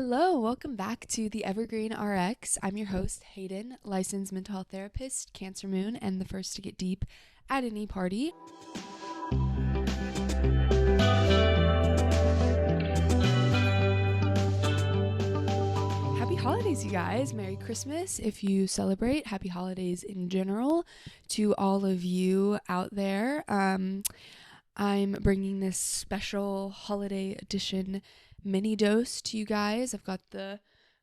Hello, welcome back to the Evergreen RX. I'm your host, Hayden, licensed mental health therapist, Cancer Moon, and the first to get deep at any party. Happy holidays, you guys. Merry Christmas if you celebrate. Happy holidays in general to all of you out there. I'm bringing this special holiday edition mini dose to you guys. I've got the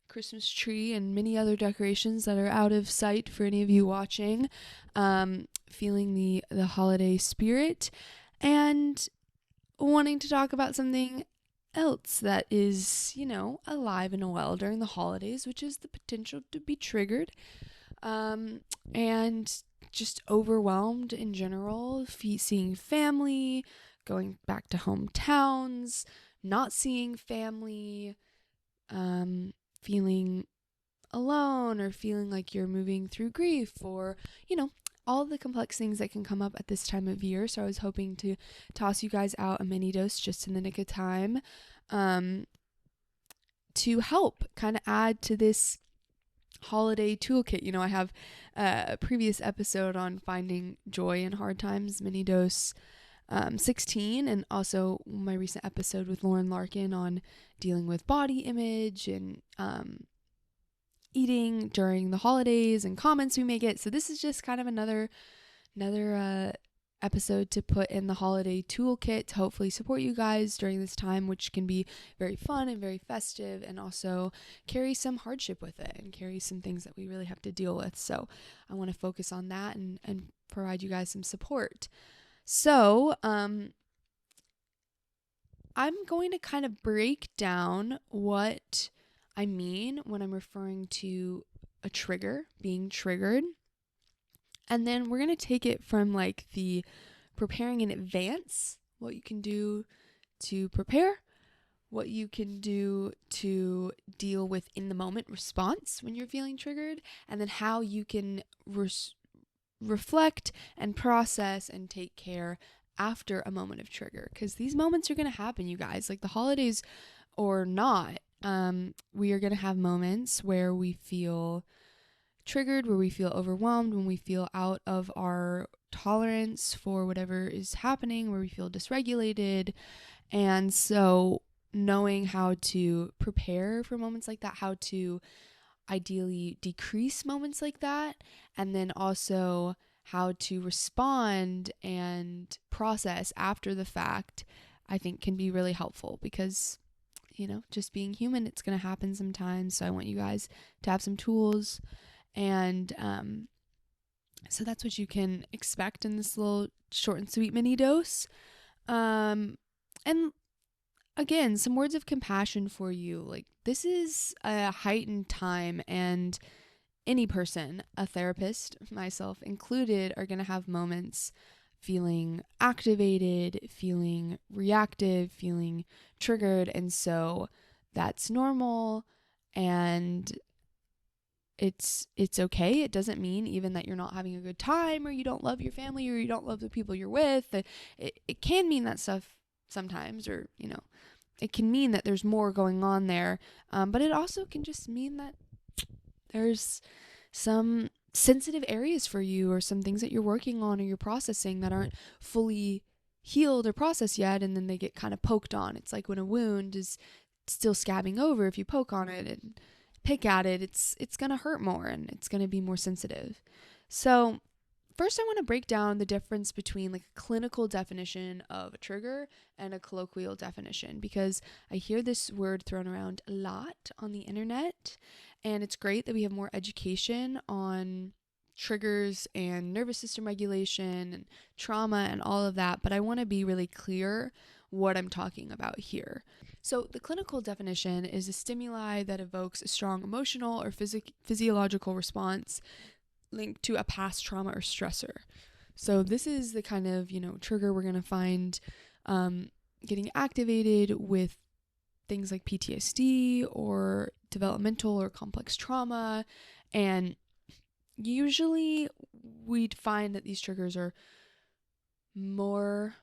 Christmas tree and many other decorations that are out of sight for any of you watching. Feeling the holiday spirit and wanting to talk about something else that is, alive and well during the holidays, which is the potential to be triggered. And just overwhelmed in general, seeing family, going back to hometowns, not seeing family, feeling alone or feeling like you're moving through grief or, all the complex things that can come up at this time of year. So I was hoping to toss you guys out a mini dose just in the nick of time to help kind of add to this holiday toolkit. I have a previous episode on finding joy in hard times, mini dose 16, and also my recent episode with Lauren Larkin on dealing with body image and eating during the holidays and comments we may get. So this is just kind of another episode to put in the holiday toolkit to hopefully support you guys during this time, which can be very fun and very festive, and also carry some hardship with it and carry some things that we really have to deal with. So I want to focus on that and provide you guys some support. So I'm going to kind of break down what I mean when I'm referring to a trigger, being triggered. And then we're going to take it from like the preparing in advance, what you can do to prepare, what you can do to deal with in the moment response when you're feeling triggered, and then how you can reflect and process and take care after a moment of trigger. Because these moments are going to happen, you guys, like the holidays or not. We are going to have moments where we feel triggered, where we feel overwhelmed, when we feel out of our tolerance for whatever is happening, where we feel dysregulated. And so knowing how to prepare for moments like that, how to ideally decrease moments like that, and then also how to respond and process after the fact, I think can be really helpful because, just being human, it's going to happen sometimes. So I want you guys to have some tools. And so that's what you can expect in this little short and sweet mini dose. And again, some words of compassion for you. Like, this is a heightened time, and any person, a therapist, myself included, are going to have moments feeling activated, feeling reactive, feeling triggered. And so that's normal, and it's okay. It doesn't mean even that you're not having a good time or you don't love your family or you don't love the people you're with. It can mean that stuff sometimes, or, it can mean that there's more going on there. But it also can just mean that there's some sensitive areas for you or some things that you're working on or you're processing that aren't fully healed or processed yet, and then they get kind of poked on. It's like when a wound is still scabbing over, if you poke on it and pick at it, it's going to hurt more and it's going to be more sensitive. So first, I want to break down the difference between like a clinical definition of a trigger and a colloquial definition, because I hear this word thrown around a lot on the internet, and it's great that we have more education on triggers and nervous system regulation and trauma and all of that, but I want to be really clear what I'm talking about here. So the clinical definition is a stimuli that evokes a strong emotional or physiological response linked to a past trauma or stressor. So this is the kind of, trigger we're going to find getting activated with things like PTSD or developmental or complex trauma. And usually we'd find that these triggers are more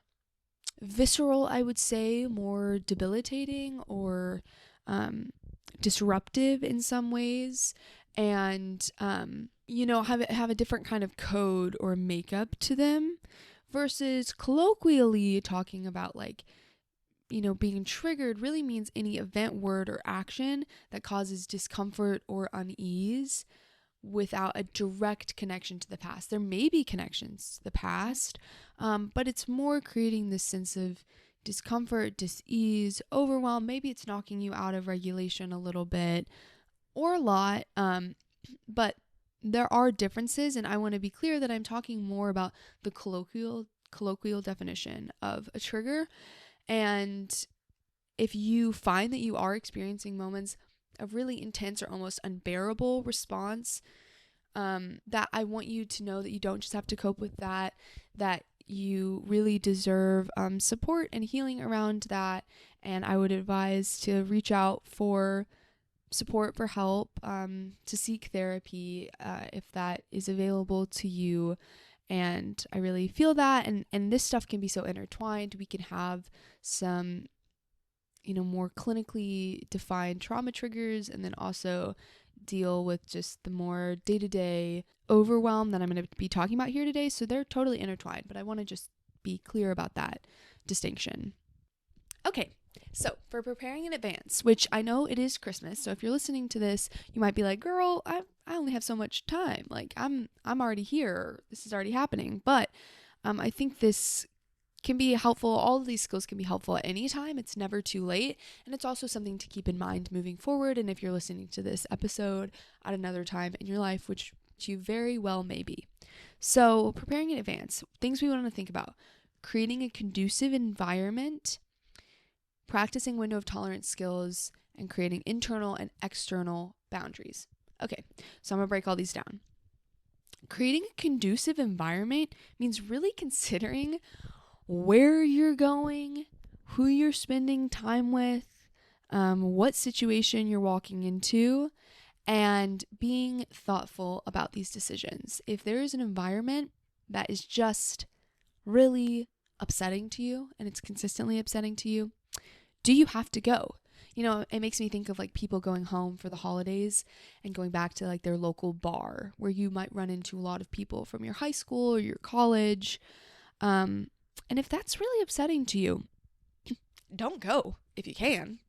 visceral, I would say, more debilitating, or disruptive in some ways, and have a different kind of code or makeup to them, versus colloquially talking about like, being triggered really means any event, word, or action that causes discomfort or unease without a direct connection to the past. There may be connections to the past, but it's more creating this sense of discomfort, dis-ease, overwhelm. Maybe it's knocking you out of regulation a little bit or a lot, but there are differences, and I want to be clear that I'm talking more about the colloquial definition of a trigger. And if you find that you are experiencing moments of really intense or almost unbearable response, that I want you to know that you don't just have to cope with that you really deserve support and healing around that. And I would advise to reach out for support, for help, to seek therapy if that is available to you. And I really feel that, and this stuff can be so intertwined. We can have some more clinically defined trauma triggers, and then also deal with just the more day-to-day overwhelm that I'm going to be talking about here today. So they're totally intertwined, but I want to just be clear about that distinction. Okay, so for preparing in advance, which I know it is Christmas, so if you're listening to this, you might be like, girl, I only have so much time. Like, I'm already here. This is already happening. But I think this can be helpful. All of these skills can be helpful at any time. It's never too late. And it's also something to keep in mind moving forward. And if you're listening to this episode at another time in your life, which you very well may be. So preparing in advance, things we want to think about: creating a conducive environment, practicing window of tolerance skills, and creating internal and external boundaries. Okay, so I'm going to break all these down. Creating a conducive environment means really considering where you're going, who you're spending time with, what situation you're walking into, and being thoughtful about these decisions. If there is an environment that is just really upsetting to you, and it's consistently upsetting to you, do you have to go? It makes me think of like people going home for the holidays and going back to like their local bar where you might run into a lot of people from your high school or your college. And if that's really upsetting to you, don't go if you can.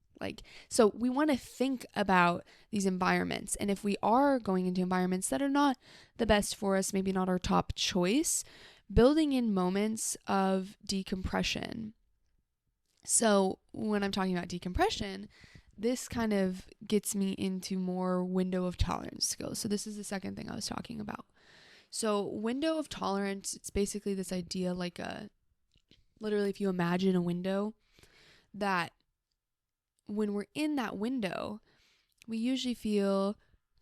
So we want to think about these environments. And if we are going into environments that are not the best for us, maybe not our top choice, building in moments of decompression. So when I'm talking about decompression, this kind of gets me into more window of tolerance skills. So this is the second thing I was talking about. So window of tolerance, it's basically this idea like literally if you imagine a window, that when we're in that window, we usually feel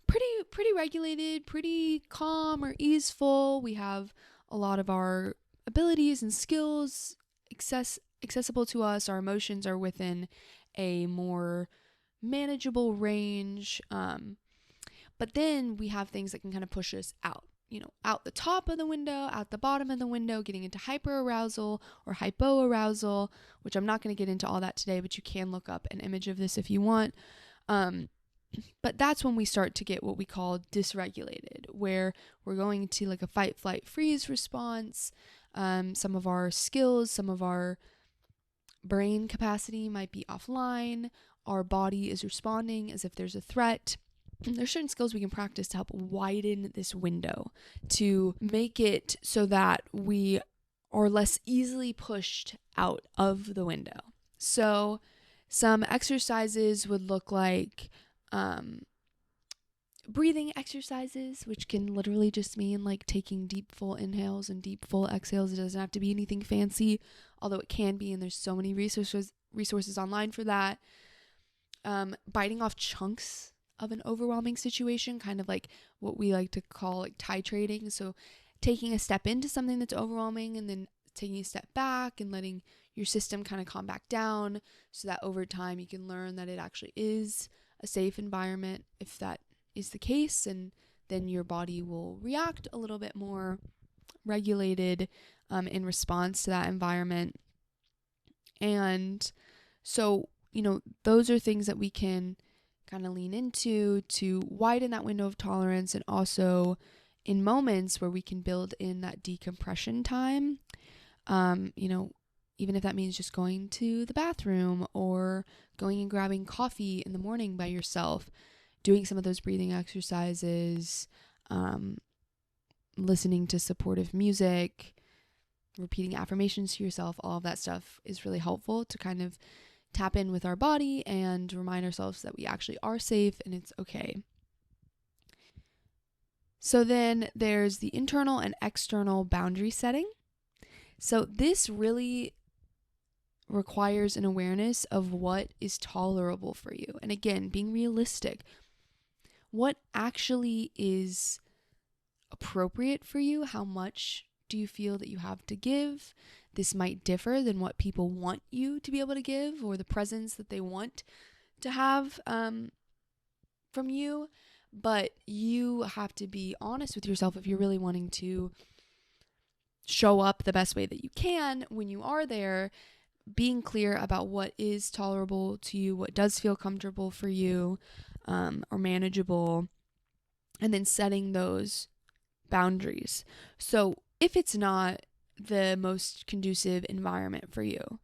pretty regulated, pretty calm or easeful. We have a lot of our abilities and skills accessible to us. Our emotions are within a more manageable range. But then we have things that can kind of push us out. Out the top of the window, out the bottom of the window, getting into hyperarousal or hypoarousal, which I'm not going to get into all that today, but you can look up an image of this if you want. But that's when we start to get what we call dysregulated, where we're going to like a fight, flight, freeze response. Some of our skills, some of our brain capacity might be offline. Our body is responding as if there's a threat. There's certain skills we can practice to help widen this window, to make it so that we are less easily pushed out of the window. So some exercises would look like breathing exercises, which can literally just mean like taking deep full inhales and deep full exhales. It doesn't have to be anything fancy, although it can be, and there's so many resources online for that. Biting off chunks of an overwhelming situation, kind of like what we like to call like titrating. So taking a step into something that's overwhelming and then taking a step back and letting your system kind of calm back down, so that over time you can learn that it actually is a safe environment if that is the case, and then your body will react a little bit more regulated in response to that environment. And so, those are things that we can kind of lean into to widen that window of tolerance, and also in moments where we can build in that decompression time, even if that means just going to the bathroom or going and grabbing coffee in the morning by yourself, doing some of those breathing exercises, listening to supportive music, repeating affirmations to yourself, all of that stuff is really helpful to kind of tap in with our body and remind ourselves that we actually are safe and it's okay. So then there's the internal and external boundary setting. So this really requires an awareness of what is tolerable for you. And again, being realistic. What actually is appropriate for you? How much do you feel that you have to give? This might differ than what people want you to be able to give, or the presence that they want to have from you. But you have to be honest with yourself if you're really wanting to show up the best way that you can when you are there, being clear about what is tolerable to you, what does feel comfortable for you, or manageable, and then setting those boundaries. So if it's not the most conducive environment for you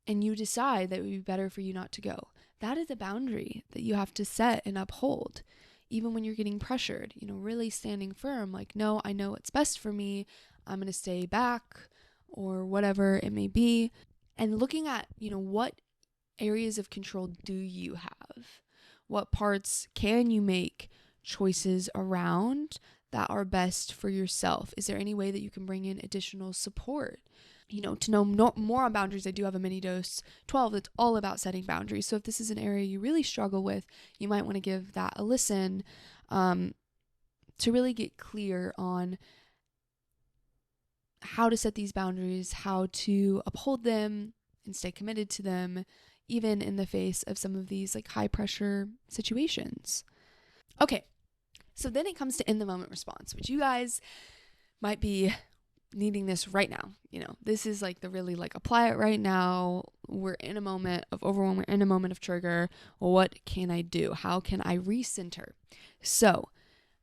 and you decide that it would be better for you not to go, that is a boundary that you have to set and uphold. Even when you're getting pressured, really standing firm, like, no, I know what's best for me. I'm going to stay back, or whatever it may be. And looking at, what areas of control do you have? What parts can you make choices around that are best for yourself? Is there any way that you can bring in additional support? To know more on boundaries, I do have a Minidose 12 that's all about setting boundaries. So if this is an area you really struggle with, you might want to give that a listen, to really get clear on how to set these boundaries, how to uphold them and stay committed to them, even in the face of some of these like high pressure situations. Okay, so then it comes to in the moment response, which you guys might be needing this right now. This is like the really like apply it right now. We're in a moment of overwhelm. We're in a moment of trigger. What can I do? How can I recenter? So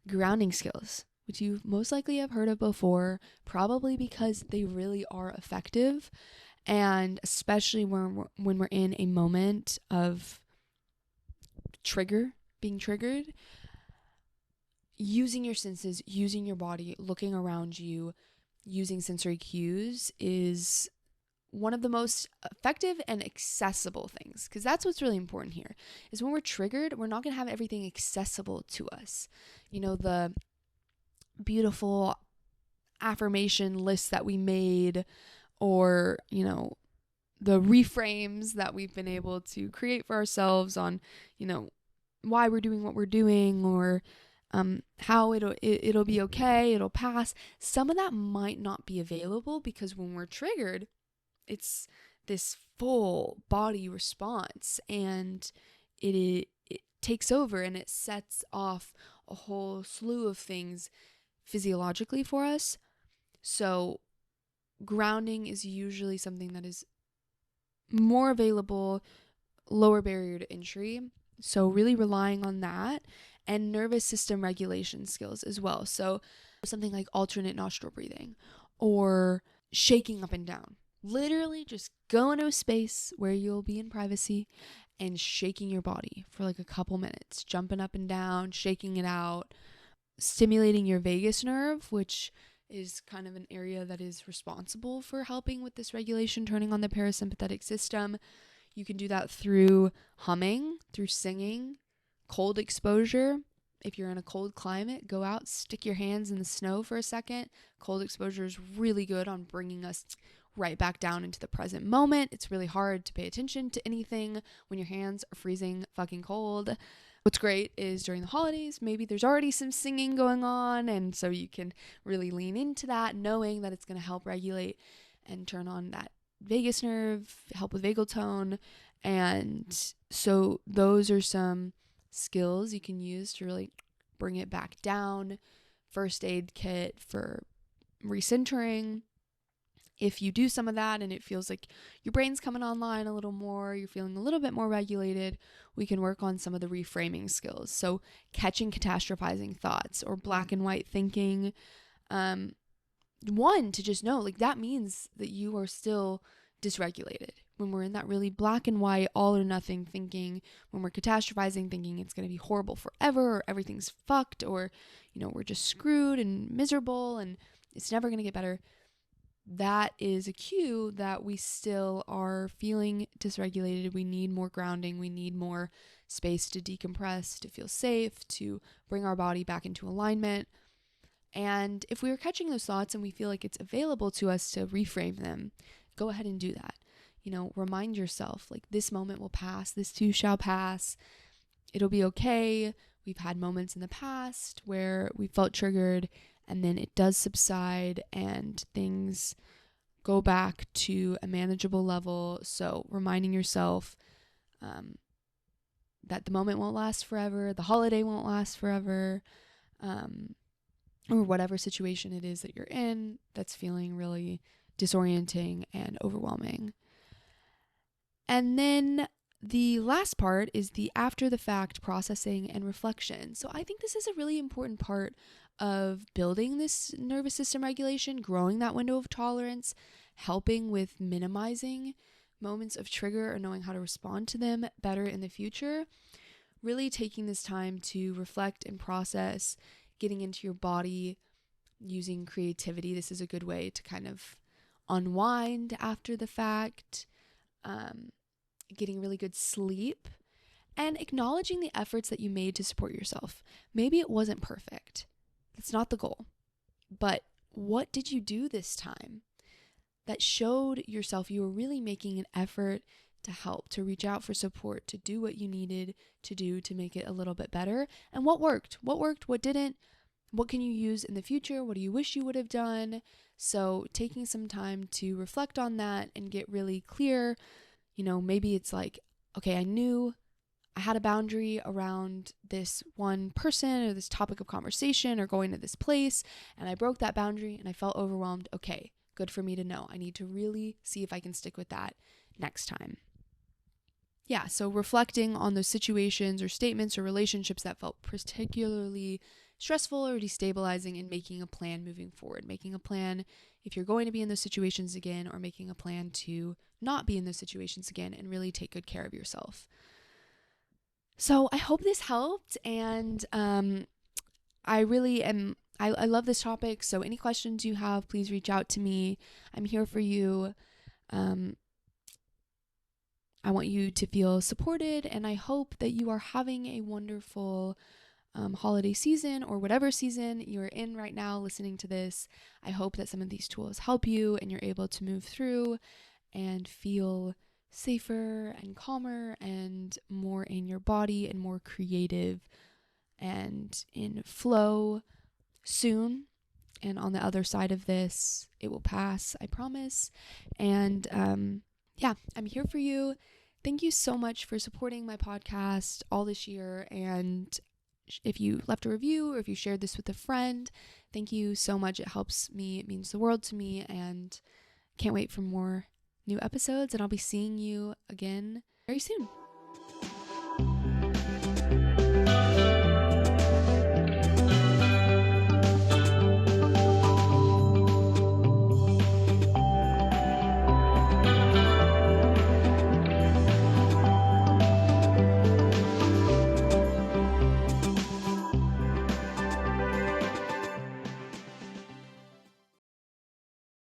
grounding skills, which you most likely have heard of before, probably because they really are effective. And especially when we're in a moment of being triggered, using your senses, using your body, looking around you, using sensory cues is one of the most effective and accessible things, because that's what's really important here is when we're triggered, we're not going to have everything accessible to us. The beautiful affirmation lists that we made, or the reframes that we've been able to create for ourselves on why we're doing what we're doing, or how it'll be okay, it'll pass. Some of that might not be available because when we're triggered, it's this full body response, and it takes over and it sets off a whole slew of things physiologically for us. So grounding is usually something that is more available, lower barrier to entry. So really relying on that, and nervous system regulation skills as well. So something like alternate nostril breathing or shaking up and down. Literally just go into a space where you'll be in privacy and shaking your body for like a couple minutes, jumping up and down, shaking it out, stimulating your vagus nerve, which is kind of an area that is responsible for helping with this regulation, turning on the parasympathetic system. You can do that through humming, through singing, cold exposure. If you're in a cold climate, go out, stick your hands in the snow for a second. Cold exposure is really good on bringing us right back down into the present moment. It's really hard to pay attention to anything when your hands are freezing fucking cold. What's great is during the holidays, maybe there's already some singing going on, and so you can really lean into that, knowing that it's going to help regulate and turn on that vagus nerve, help with vagal tone. And so those are some skills you can use to really bring it back down. First aid kit for recentering. If you do some of that and it feels like your brain's coming online a little more, you're feeling a little bit more regulated, we can work on some of the reframing skills. So catching catastrophizing thoughts or black and white thinking. One, to just know, like, that means that you are still dysregulated. When we're in that really black and white, all or nothing thinking, when we're catastrophizing, thinking it's going to be horrible forever, or everything's fucked, or, we're just screwed and miserable and it's never going to get better. That is a cue that we still are feeling dysregulated. We need more grounding. We need more space to decompress, to feel safe, to bring our body back into alignment. And if we are catching those thoughts and we feel like it's available to us to reframe them, go ahead and do that. Remind yourself, like, this moment will pass. This too shall pass. It'll be okay. We've had moments in the past where we felt triggered and then it does subside and things go back to a manageable level. So reminding yourself that the moment won't last forever, the holiday won't last forever, or whatever situation it is that you're in that's feeling really disorienting and overwhelming. And then the last part is the after the fact processing and reflection. So I think this is a really important part of building this nervous system regulation, growing that window of tolerance, helping with minimizing moments of trigger or knowing how to respond to them better in the future. Really taking this time to reflect and process, getting into your body, using creativity. This is a good way to kind of unwind after the fact, getting really good sleep, and acknowledging the efforts that you made to support yourself. Maybe it wasn't perfect. That's not the goal. But what did you do this time that showed yourself you were really making an effort to help, to reach out for support, to do what you needed to do to make it a little bit better? And what worked? What didn't? What can you use in the future? What do you wish you would have done? So taking some time to reflect on that and get really clear. Maybe it's like, okay, I knew I had a boundary around this one person or this topic of conversation or going to this place, and I broke that boundary and I felt overwhelmed. Okay, good for me to know. I need to really see if I can stick with that next time. Yeah, so reflecting on those situations or statements or relationships that felt particularly stressful or destabilizing, and making a plan moving forward. Making a plan if you're going to be in those situations again, or making a plan to not be in those situations again and really take good care of yourself. So I hope this helped, and I really am. I love this topic. So any questions you have, please reach out to me. I'm here for you. I want you to feel supported, and I hope that you are having a wonderful holiday season, or whatever season you're in right now listening to this. I hope that some of these tools help you and you're able to move through and feel safer and calmer and more in your body and more creative and in flow soon. And on the other side of this, it will pass, I promise. And yeah, I'm here for you. Thank you so much for supporting my podcast all this year. And if you left a review or if you shared this with a friend, thank you so much. It helps me. It means the world to me, and can't wait for more new episodes. And I'll be seeing you again very soon.